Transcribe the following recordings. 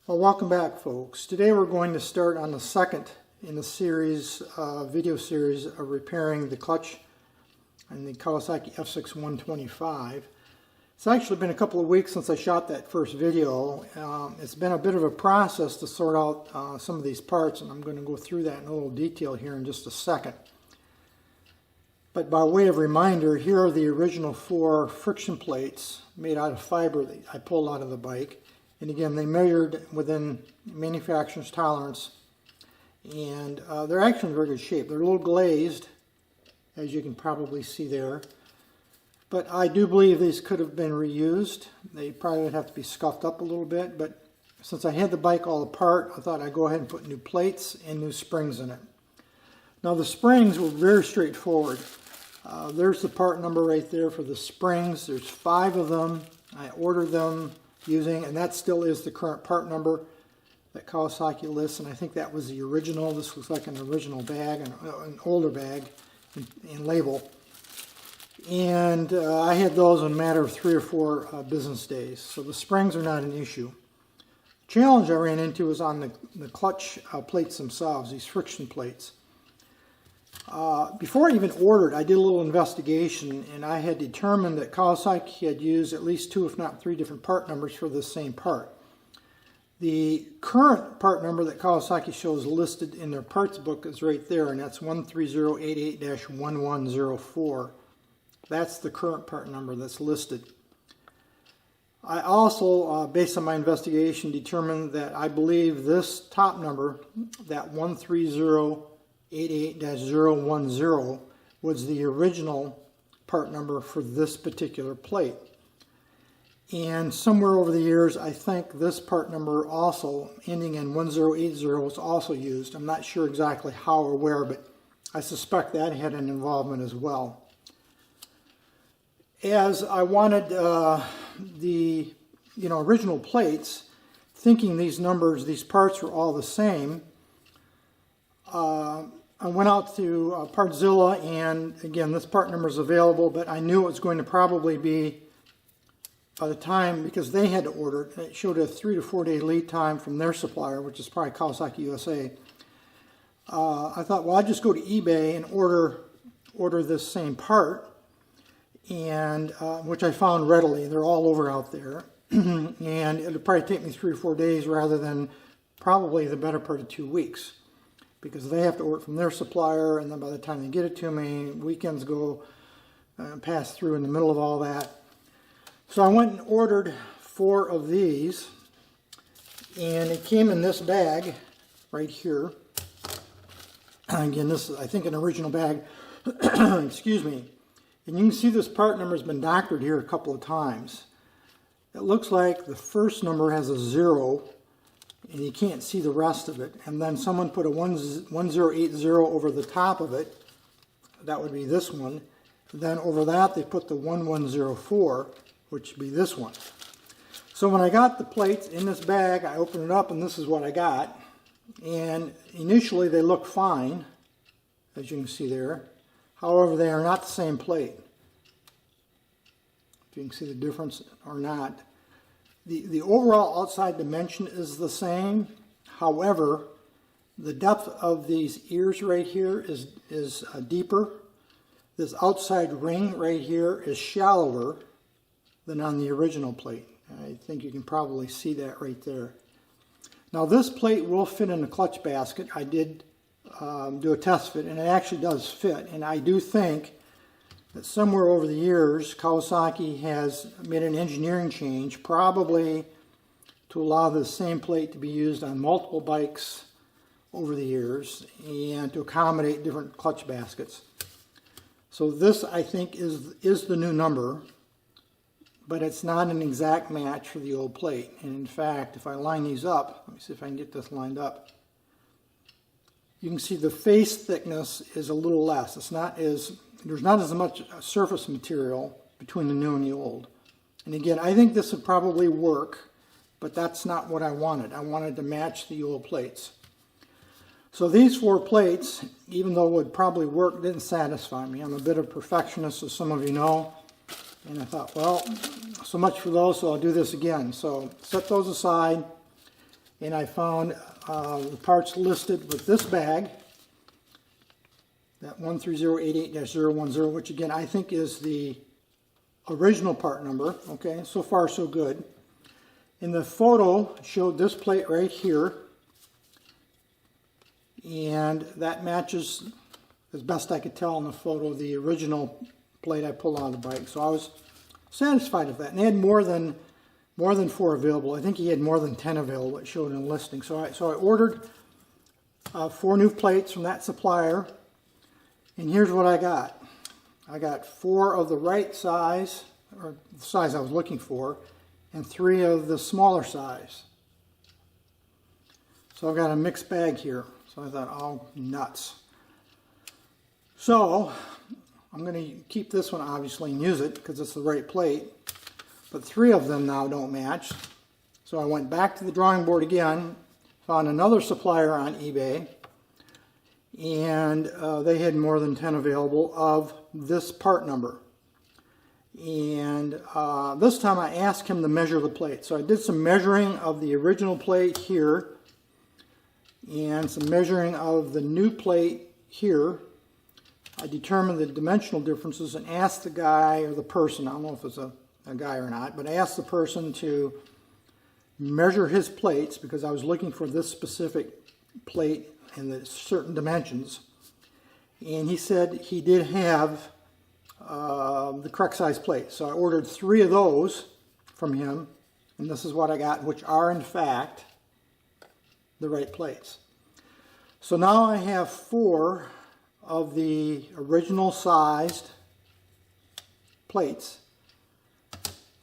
Well, welcome back, folks. Today we're going to start on the second in the series, video series of repairing the clutch on the Kawasaki F6A 125. It's actually been a couple of weeks since I shot that first video. It's been a bit of a process to sort out some of these parts, and I'm going to go through that in a little detail here in just a second. But by way of reminder, here are the original 4 friction plates made out of fiber that I pulled out of the bike. And again, they measured within manufacturer's tolerance, and they're actually in very good shape. They're a little glazed, as you can probably see there. But I do believe these could have been reused. They probably would have to be scuffed up a little bit, but since I had the bike all apart, I thought I'd go ahead and put new plates and new springs in it. Now the springs were very straightforward. There's the part number right there for the springs. There's 5 of them. I ordered them using, and that still is the current part number that Kawasaki lists, and I think that was the original. This was like an original bag, an older bag and label. And I had those in a matter of 3 or 4 business days, so the springs are not an issue. The challenge I ran into was on the clutch plates themselves, these friction plates. Before I even ordered, I did a little investigation, and I had determined that Kawasaki had used at least 2, if not 3 different part numbers for this same part. The current part number that Kawasaki shows listed in their parts book is right there, and that's 13088-1104. That's the current part number that's listed. I also, based on my investigation, determined that I believe this top number, that 13088-010, was the original part number for this particular plate. And somewhere over the years, I think this part number also, ending in 1080, was also used. I'm not sure exactly how or where, but I suspect that had an involvement as well. As I wanted the original plates, thinking these numbers, these parts were all the same, I went out to Partzilla, and again, this part number is available, but I knew it was going to probably be, by the time, because they had to order it, it showed a 3 to 4 day lead time from their supplier, which is probably Kawasaki USA. I thought, well, I'd just go to eBay and order this same part, and which I found readily. They're all over out there, and it'll probably take me 3 or 4 days rather than probably the better part of 2 weeks, because they have to order from their supplier, and then by the time they get it to me, weekends go pass through in the middle of all that. So I went and ordered 4 of these, and it came in this bag right here. Again, this is, I think, an original bag. Excuse me. And you can see this part number has been doctored here a couple of times. It looks like the first number has a 0, and you can't see the rest of it. And then someone put a 1080 over the top of it. That would be this one. Then over that they put the 1104, which would be this one. So when I got the plates in this bag, I opened it up, and this is what I got. And initially they look fine, as you can see there. However, they are not the same plate. If you can see the difference or not. The overall outside dimension is the same. However, the depth of these ears right here is deeper. This outside ring right here is shallower than on the original plate. I think you can probably see that right there. Now this plate will fit in the clutch basket. I did do a test fit, and it actually does fit. And I do think that somewhere over the years, Kawasaki has made an engineering change, probably to allow the same plate to be used on multiple bikes over the years and to accommodate different clutch baskets. So this, I think, is the new number, but it's not an exact match for the old plate. And in fact, if I line these up, let me see if I can get this lined up. You can see the face thickness is a little less. There's not as much surface material between the new and the old. And again, I think this would probably work, but that's not what I wanted. I wanted to match the old plates. So these 4 plates, even though it would probably work, didn't satisfy me. I'm a bit of a perfectionist, as some of you know. And I thought, well, so much for those, so I'll do this again. So set those aside. and I found the parts listed with this bag, that 13088-010, which again I think is the original part number. Okay, so far so good. And the photo showed this plate right here, and that matches, as best I could tell in the photo, the original plate I pulled out of the bike. So I was satisfied with that. And they had more than 4 available. I think he had more than 10 available. It showed in the listing. So I ordered 4 new plates from that supplier, and here's what I got. I got 4 of the right size, or the size I was looking for, and 3 of the smaller size. So I've got a mixed bag here. So I thought, oh, nuts. So I'm going to keep this one obviously and use it because it's the right plate. But 3 of them now don't match. So I went back to the drawing board again, found another supplier on eBay, and they had more than 10 available of this part number. And this time I asked him to measure the plate. So I did some measuring of the original plate here and some measuring of the new plate here. I determined the dimensional differences and asked the guy or the person, I don't know if it's a guy or not, but I asked the person to measure his plates because I was looking for this specific plate in the certain dimensions. And he said he did have the correct size plate. So I ordered 3 of those from him, and this is what I got, which are in fact the right plates. So now I have 4 of the original sized plates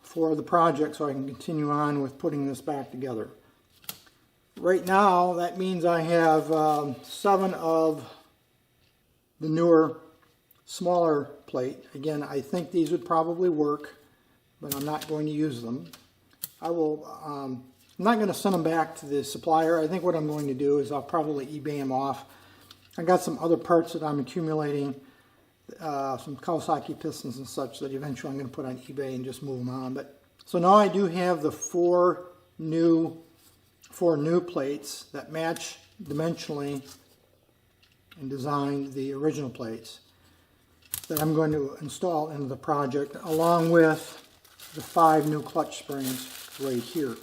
for the project, so I can continue on with putting this back together. Right now that means I have 7 of the newer smaller plate. Again, I think these would probably work, but I'm not going to use them. I'm not going to send them back to the supplier. I think what I'm going to do is I'll probably eBay them off. I got some other parts that I'm accumulating, some Kawasaki pistons and such that eventually I'm going to put on eBay and just move them on. But so now I do have the 4 new plates that match dimensionally and design the original plates that I'm going to install into the project, along with the 5 new clutch springs right here.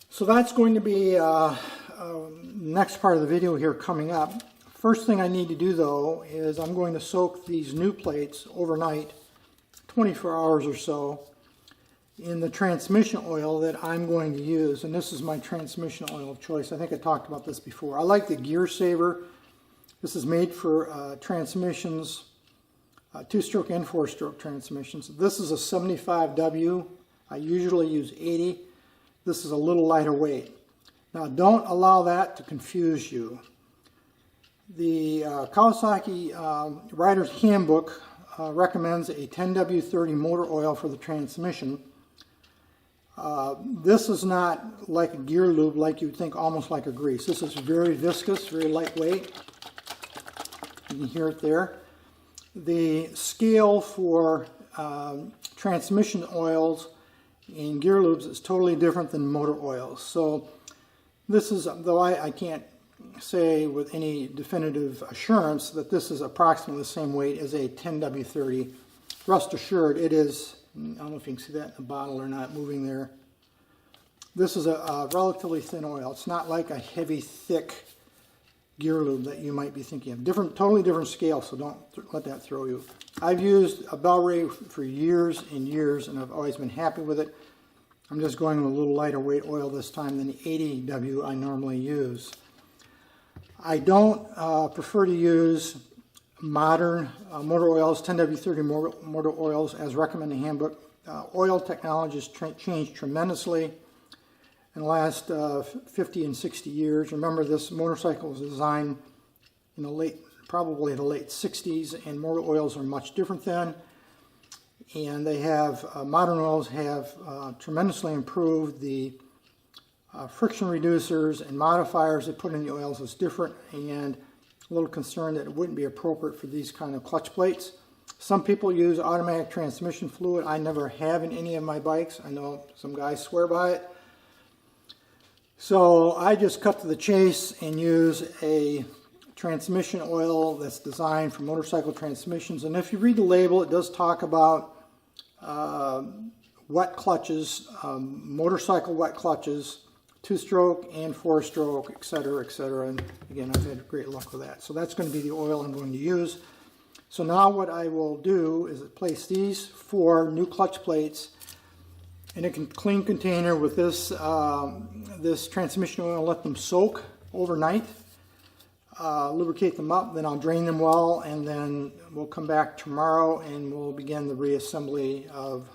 So that's going to be next part of the video here coming up. First thing I need to do though is I'm going to soak these new plates overnight, 24 hours or so, in the transmission oil that I'm going to use. And this is my transmission oil of choice. I think I talked about this before. I like the Gear Saver. This is made for transmissions, 2-stroke and 4-stroke transmissions. This is a 75W. I usually use 80. This is a little lighter weight. Now don't allow that to confuse you. The Kawasaki Rider's Handbook recommends a 10W30 motor oil for the transmission. This is not like a gear lube like you'd think, almost like a grease. This is very viscous, very lightweight. You can hear it there. The scale for transmission oils and gear lubes is totally different than motor oils. So this is, though I can't say with any definitive assurance that this is approximately the same weight as a 10W30, rest assured it is. I don't know if you can see that in the bottle or not, moving there. This is a relatively thin oil. It's not like a heavy, thick gear lube that you might be thinking of. Totally different scale, so don't let that throw you. I've used a Bel-Ray for years and years, and I've always been happy with it. I'm just going with a little lighter weight oil this time than the 80W I normally use. I don't prefer to use modern motor oils, 10W30 motor oils as recommended in the handbook. Oil technology has changed tremendously in the last 50 and 60 years. Remember, this motorcycle was designed in the probably the late 60s, and motor oils are much different then. And they have, modern oils have tremendously improved. The friction reducers and modifiers they put in the oils is different, and a little concerned that it wouldn't be appropriate for these kind of clutch plates. Some people use automatic transmission fluid. I never have in any of my bikes. I know some guys swear by it. So I just cut to the chase and use a transmission oil that's designed for motorcycle transmissions. And if you read the label, it does talk about wet clutches, motorcycle wet clutches, 2-stroke and 4-stroke, etc., etc. And again, I've had great luck with that. So that's going to be the oil I'm going to use. So now what I will do is place these 4 new clutch plates in a clean container with this this transmission oil and let them soak overnight. Lubricate them up, then I'll drain them well, and then we'll come back tomorrow and we'll begin the reassembly of,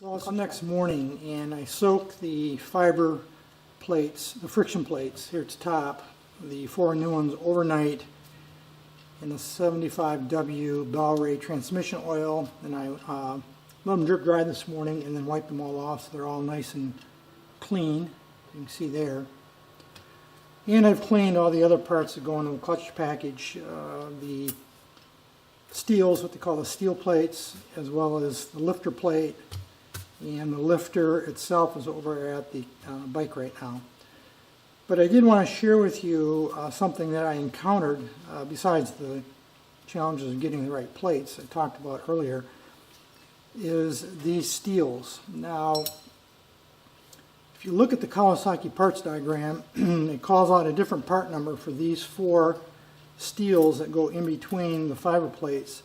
well, it's the next morning, and I soaked the fiber plates, the friction plates here at the top, the 4 new ones overnight in the 75W Bellray transmission oil, and I let them drip dry this morning and then wipe them all off so they're all nice and clean. You can see there. And I've cleaned all the other parts that go into the clutch package, the steels, what they call the steel plates, as well as the lifter plate, and the lifter itself is over at the bike right now. But I did want to share with you something that I encountered besides the challenges of getting the right plates I talked about earlier, is these steels. Now, if you look at the Kawasaki parts diagram, it calls out a different part number for these 4 steels that go in between the fiber plates.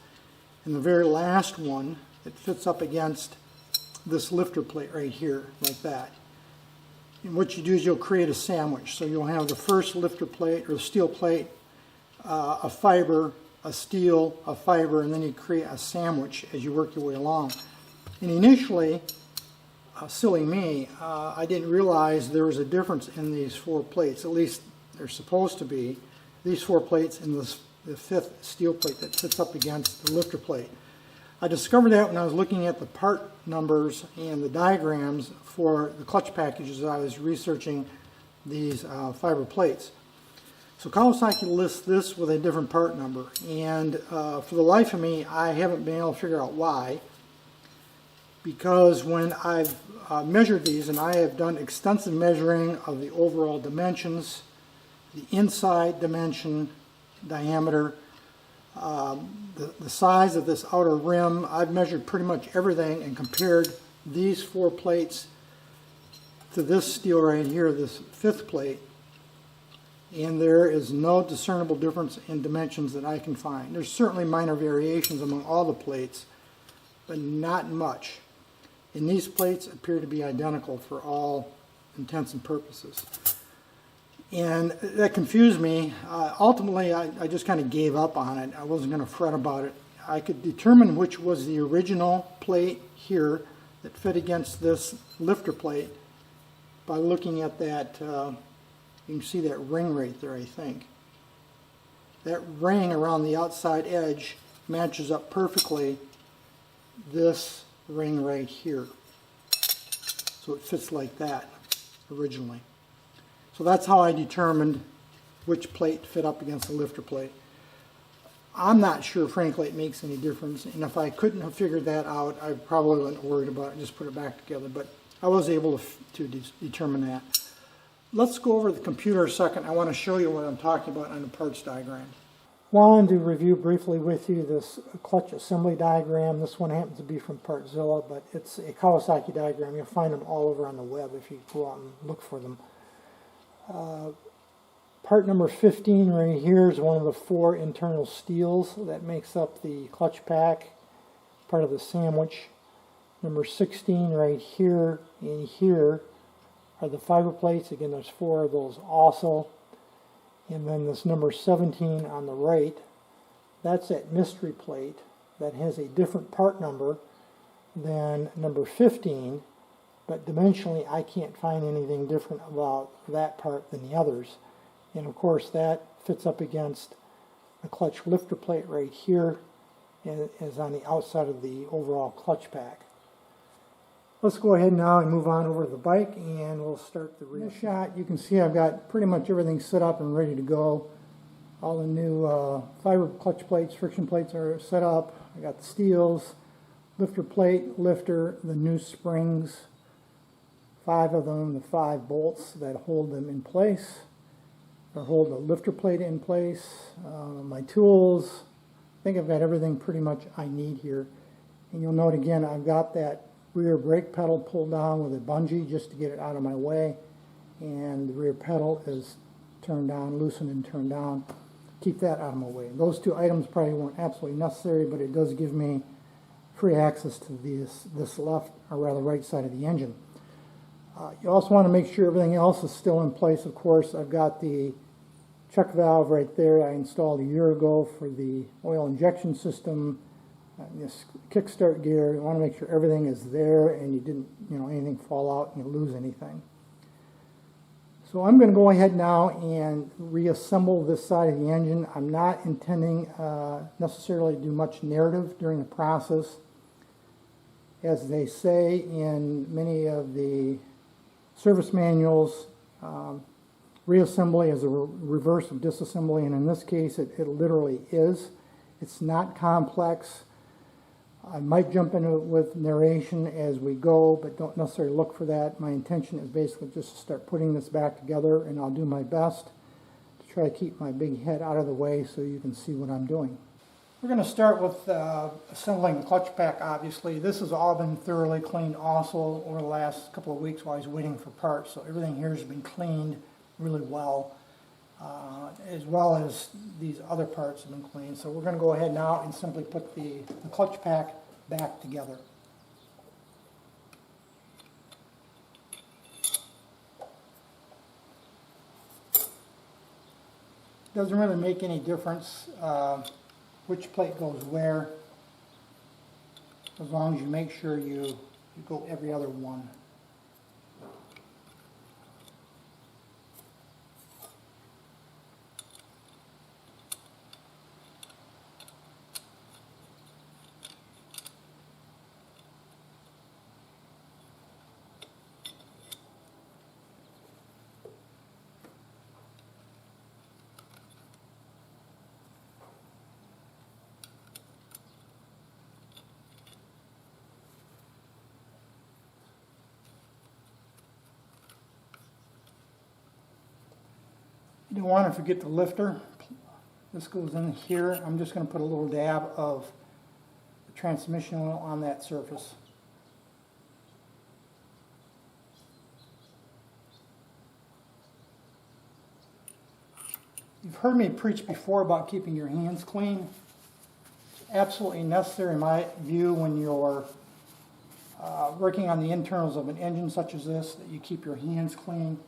And the very last one, it fits up against this lifter plate right here, like that. And what you do is you'll create a sandwich. So you'll have the first lifter plate or steel plate, a fiber, a steel, a fiber, and then you create a sandwich as you work your way along. And initially, silly me, I didn't realize there was a difference in these 4 plates. At least they're supposed to be. These 4 plates and the 5th steel plate that fits up against the lifter plate. I discovered that when I was looking at the part numbers and the diagrams for the clutch packages. I was researching these fiber plates. So Kawasaki lists this with a different part number, and for the life of me, I haven't been able to figure out why. Because when I've measured these, and I have done extensive measuring of the overall dimensions, the inside dimension, diameter, the size of this outer rim, I've measured pretty much everything and compared these 4 plates to this steel right here, this 5th plate, and there is no discernible difference in dimensions that I can find. There's certainly minor variations among all the plates, but not much. And these plates appear to be identical for all intents and purposes. And that confused me. Ultimately, I just kind of gave up on it. I wasn't going to fret about it. I could determine which was the original plate here that fit against this lifter plate by looking at that, you can see that ring right there, I think. That ring around the outside edge matches up perfectly this ring right here. So it fits like that originally. So that's how I determined which plate fit up against the lifter plate. I'm not sure, frankly, it makes any difference, and if I couldn't have figured that out, I probably wouldn't have worried about it, just put it back together, but I was able to determine that. Let's go over the computer a second. I want to show you what I'm talking about on the parts diagram. I wanted to review briefly with you this clutch assembly diagram. This one happens to be from Partzilla, but it's a Kawasaki diagram. You'll find them all over on the web if you go out and look for them. Part number 15 right here is one of the 4 internal steels that makes up the clutch pack, part of the sandwich. Number 16 right here and here are the fiber plates. Again, there's 4 of those also. And then this number 17 on the right, that's that mystery plate that has a different part number than number 15, but dimensionally I can't find anything different about that part than the others. And of course that fits up against the clutch lifter plate right here and is on the outside of the overall clutch pack. Let's go ahead now and move on over to the bike and we'll start the rear shot. You can see I've got pretty much everything set up and ready to go. All the new fiber clutch plates, friction plates are set up. I got the steels, lifter plate, lifter, the new springs, 5 of them, the 5 bolts that hold them in place, or hold the lifter plate in place, my tools. I think I've got everything pretty much I need here. And you'll note again, I've got that rear brake pedal pulled down with a bungee just to get it out of my way, and the rear pedal is turned down, loosened and turned down. Keep that out of my way. Those 2 items probably weren't absolutely necessary, but it does give me free access to this left, or rather right side of the engine. You also want to make sure everything else is still in place. Of course, I've got the check valve right there I installed a year ago for the oil injection system. This kickstart gear, you want to make sure everything is there and you didn't, anything fall out and you lose anything. So I'm going to go ahead now and reassemble this side of the engine. I'm not intending necessarily to do much narrative during the process. As they say in many of the service manuals, reassembly is a reverse of disassembly, and in this case it literally is. It's not complex. I might jump into it with narration as we go, but don't necessarily look for that. My intention is basically just to start putting this back together, and I'll do my best to try to keep my big head out of the way so you can see what I'm doing. We're going to start with assembling the clutch pack, obviously. This has all been thoroughly cleaned also over the last couple of weeks while I was waiting for parts, so everything here has been cleaned really well. As well as these other parts have been cleaned. So we're going to go ahead now and simply put the clutch pack back together. Doesn't really make any difference which plate goes where, as long as you make sure you go every other one. You don't want to forget the lifter. This goes in here. I'm just going to put a little dab of the transmission oil on that surface. You've heard me preach before about keeping your hands clean. It's absolutely necessary in my view when you're working on the internals of an engine such as this, that you keep your hands clean.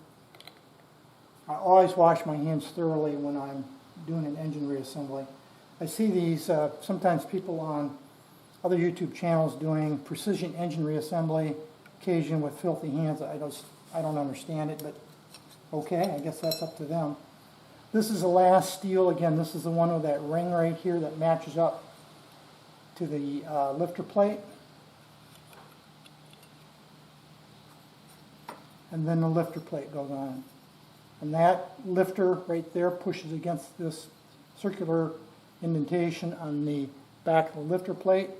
I always wash my hands thoroughly when I'm doing an engine reassembly. I see these, sometimes people on other YouTube channels doing precision engine reassembly, occasionally with filthy hands. I don't understand it, but okay, I guess that's up to them. This is the last steel. Again, this is the one with that ring right here that matches up to the lifter plate. And then the lifter plate goes on. And that lifter right there pushes against this circular indentation on the back of the lifter plate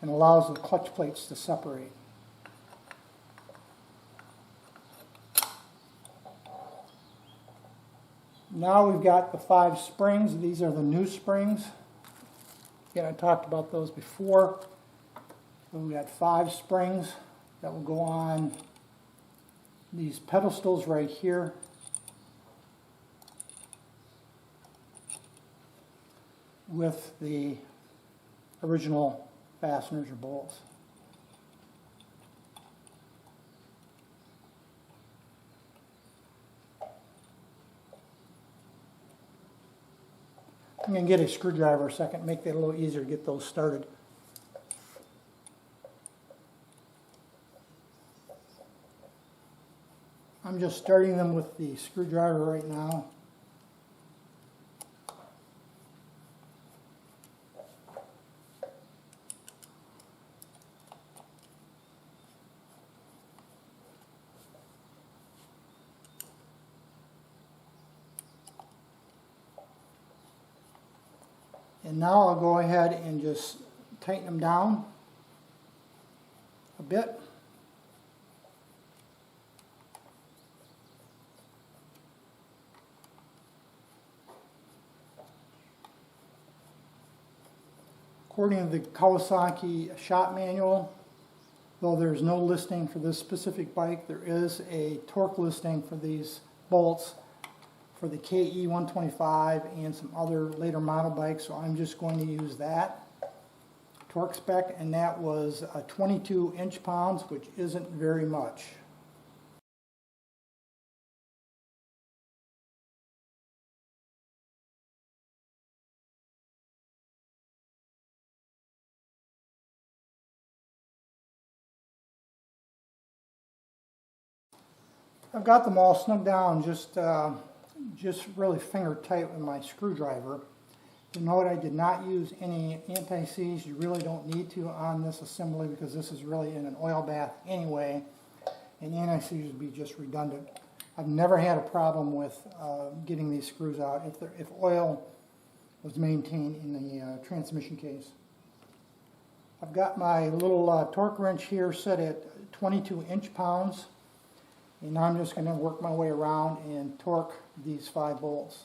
and allows the clutch plates to separate. Now we've got the 5 springs. These are the new springs. Again, I talked about those before. So we've got 5 springs that will go on these pedestals right here. With the original fasteners or bolts. I'm going to get a screwdriver a second, make that a little easier to get those started. I'm just starting them with the screwdriver right now. And now I'll go ahead and just tighten them down a bit. According to the Kawasaki shop manual, though there's no listing for this specific bike, there is a torque listing for these bolts for the KE 125 and some other later model bikes, so I'm just going to use that torque spec, and that was 22 inch-pounds, which isn't very much. I've got them all snug down, just really finger tight with my screwdriver. You note I did not use any anti-seize. You really don't need to on this assembly because this is really in an oil bath anyway, and anti-seize would be just redundant. I've never had a problem with getting these screws out if oil was maintained in the transmission case. I've got my little torque wrench here set at 22 inch-pounds. And now I'm just going to work my way around and torque these 5 bolts.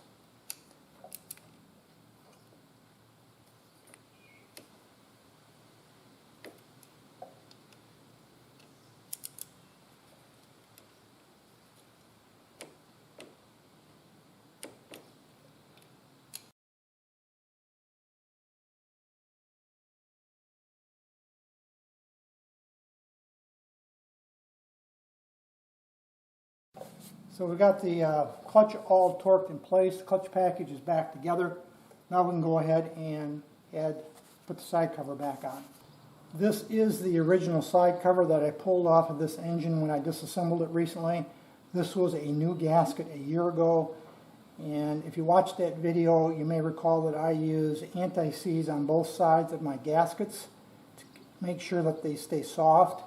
So we've got the clutch all torqued in place, the clutch package is back together. Now we can go ahead and put the side cover back on. This is the original side cover that I pulled off of this engine when I disassembled it recently. This was a new gasket a year ago, and if you watched that video, you may recall that I use anti-seize on both sides of my gaskets to make sure that they stay soft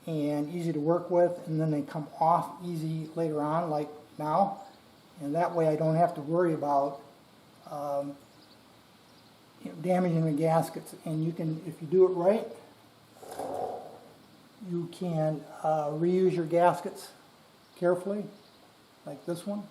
and easy to work with, and then they come off easy later on, like now, and that way I don't have to worry about damaging the gaskets. And you can, if you do it right, you can reuse your gaskets carefully, like this one.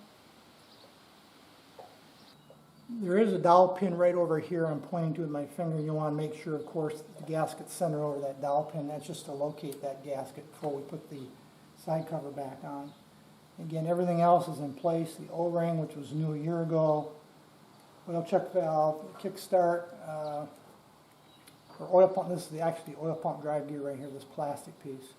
There is a dowel pin right over here I'm pointing to with my finger. You want to make sure, of course, that the gasket's centered over that dowel pin. That's just to locate that gasket before we put the side cover back on. Again, everything else is in place. The O-ring, which was new a year ago, oil check valve, kickstart, or oil pump. This is actually the oil pump drive gear right here, this plastic piece.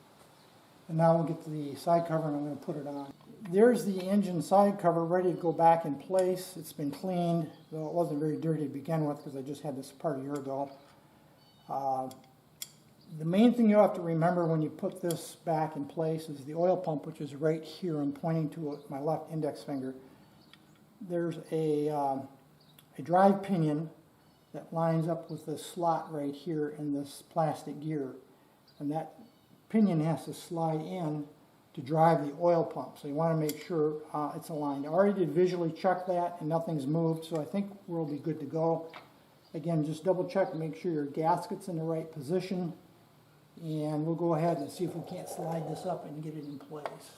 And now we'll get to the side cover and I'm going to put it on. There's the engine side cover ready to go back in place. It's been cleaned, though it wasn't very dirty to begin with because I just had this part a year ago. The main thing you have to remember when you put this back in place is the oil pump, which is right here. I'm pointing to it with my left index finger. There's a drive pinion that lines up with this slot right here in this plastic gear, and that pinion has to slide in to drive the oil pump. So you want to make sure it's aligned. I already did visually check that and nothing's moved, so I think we'll be good to go. Again, just double check and make sure your gasket's in the right position, and we'll go ahead and see if we can't slide this up and get it in place.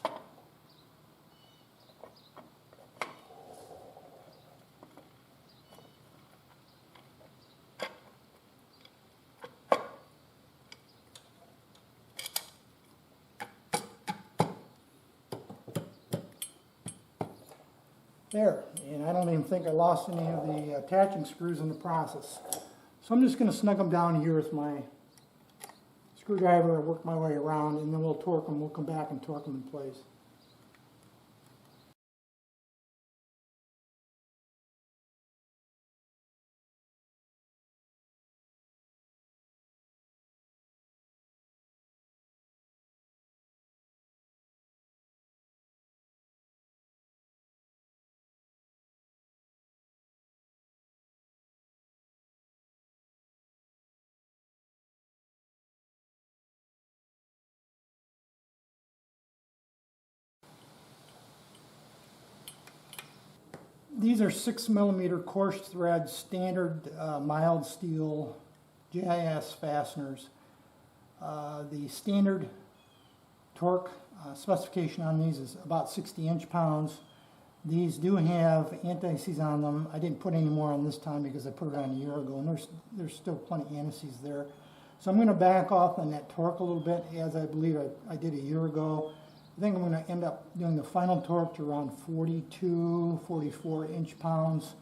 There, and I don't even think I lost any of the attaching screws in the process. So I'm just going to snug them down here with my screwdriver and work my way around, and then we'll torque them. We'll come back and torque them in place. These are 6mm coarse thread standard mild steel GIS fasteners. The standard torque specification on these is about 60 inch-pounds. These do have anti-seize on them. I didn't put any more on this time because I put it on a year ago, and there's still plenty of anti-seize there. So I'm going to back off on that torque a little bit, as I believe I did a year ago. I think I'm going to end up doing the final torque to around 42, 44 inch-pounds.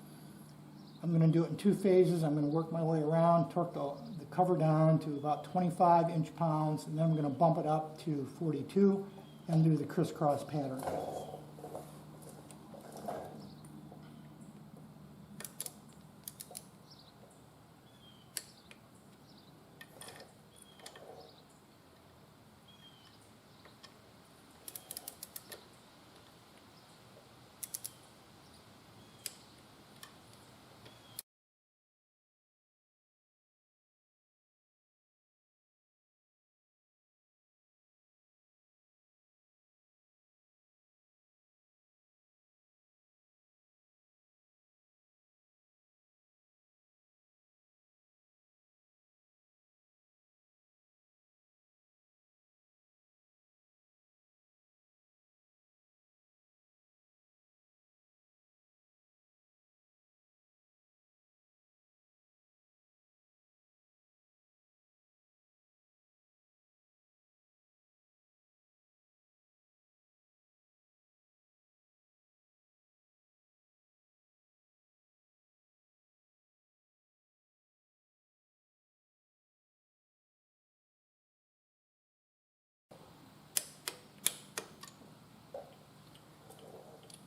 I'm going to do it in 2 phases. I'm going to work my way around, torque the cover down to about 25 inch-pounds, and then I'm going to bump it up to 42 and do the crisscross pattern.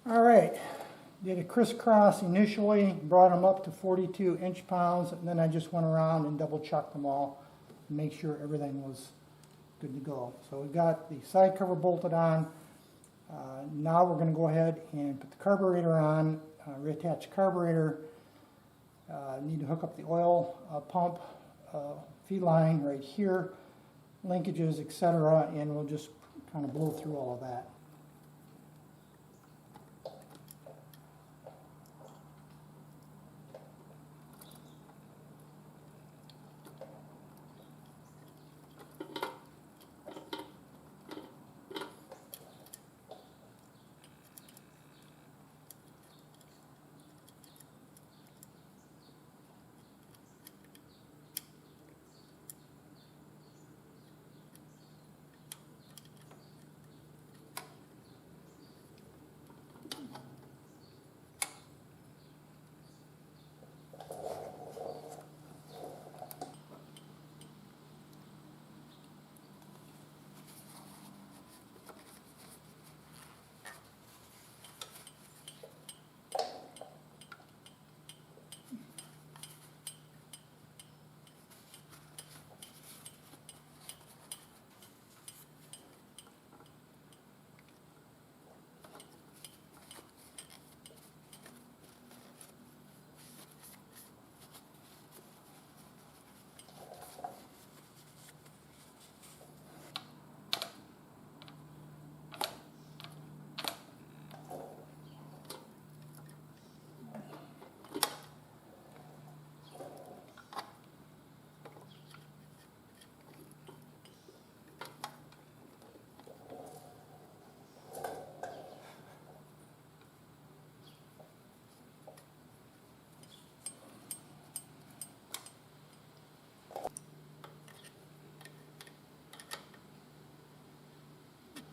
All right, did a crisscross initially, brought them up to 42 inch-pounds, and then I just went around and double-checked them all to make sure everything was good to go. So we got the side cover bolted on. Now we're going to go ahead and put the carburetor on, reattach the carburetor. Need to hook up the oil pump feed line right here, linkages, etc., and we'll just kind of blow through all of that.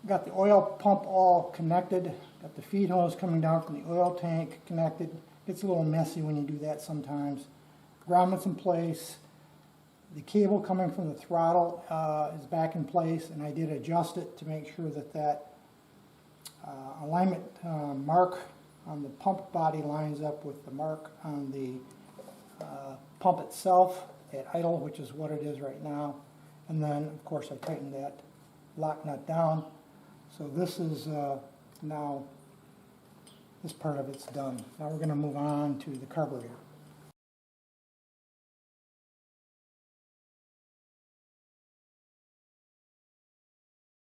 Got the oil pump all connected, got the feed hose coming down from the oil tank connected. It's a little messy when you do that sometimes. Grommets in place. The cable coming from the throttle is back in place, and I did adjust it to make sure that that alignment mark on the pump body lines up with the mark on the pump itself at idle, which is what it is right now. And then, of course, I tightened that lock nut down. So this is now, this part of it's done. Now we're going to move on to the carburetor.